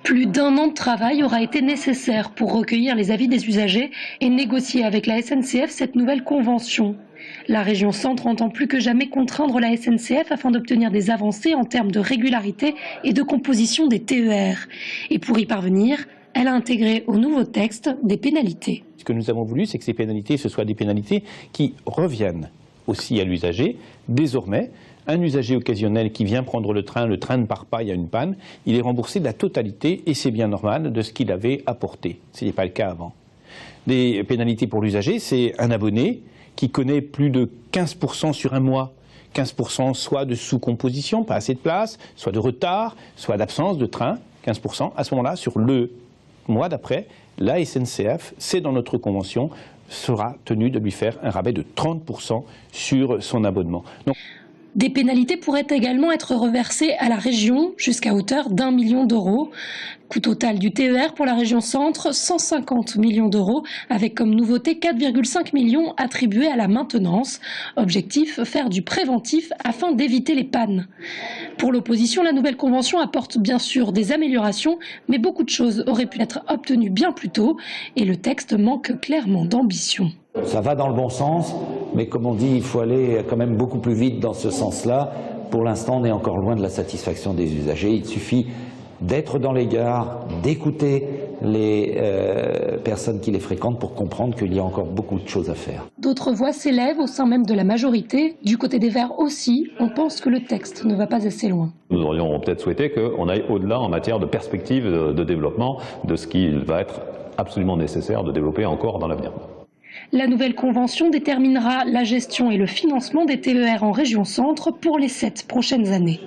Plus d'1 an de travail aura été nécessaire pour recueillir les avis des usagers et négocier avec la SNCF cette nouvelle convention. La région Centre entend plus que jamais contraindre la SNCF afin d'obtenir des avancées en termes de régularité et de composition des TER. Et pour y parvenir, elle a intégré au nouveau texte des pénalités. Ce que nous avons voulu, c'est que ces pénalités, ce soient des pénalités qui reviennent aussi à l'usager. Désormais, un usager occasionnel qui vient prendre le train ne part pas, il y a une panne, il est remboursé de la totalité, et c'est bien normal, de ce qu'il avait apporté. Ce n'est pas le cas avant. Des pénalités pour l'usager, c'est un abonné qui connaît plus de 15% sur un mois. 15% soit de sous-composition, pas assez de place, soit de retard, soit d'absence de train. 15%, à ce moment-là, sur le mois d'après, la SNCF, c'est dans notre convention, sera tenue de lui faire un rabais de 30% sur son abonnement. Donc, des pénalités pourraient également être reversées à la région jusqu'à hauteur d'1 million d'euros. Coût total du TER pour la région Centre, 150 millions d'euros, avec comme nouveauté 4,5 millions attribués à la maintenance. Objectif, faire du préventif afin d'éviter les pannes. Pour l'opposition, la nouvelle convention apporte bien sûr des améliorations, mais beaucoup de choses auraient pu être obtenues bien plus tôt et le texte manque clairement d'ambition. Ça va dans le bon sens, mais comme on dit, il faut aller quand même beaucoup plus vite dans ce sens-là. Pour l'instant, on est encore loin de la satisfaction des usagers. Il suffit d'être dans les gares, d'écouter les personnes qui les fréquentent pour comprendre qu'il y a encore beaucoup de choses à faire. D'autres voix s'élèvent au sein même de la majorité. Du côté des Verts aussi, on pense que le texte ne va pas assez loin. Nous aurions peut-être souhaité qu'on aille au-delà en matière de perspective de développement de ce qu'il va être absolument nécessaire de développer encore dans l'avenir. La nouvelle convention déterminera la gestion et le financement des TER en région Centre pour les 7 prochaines années.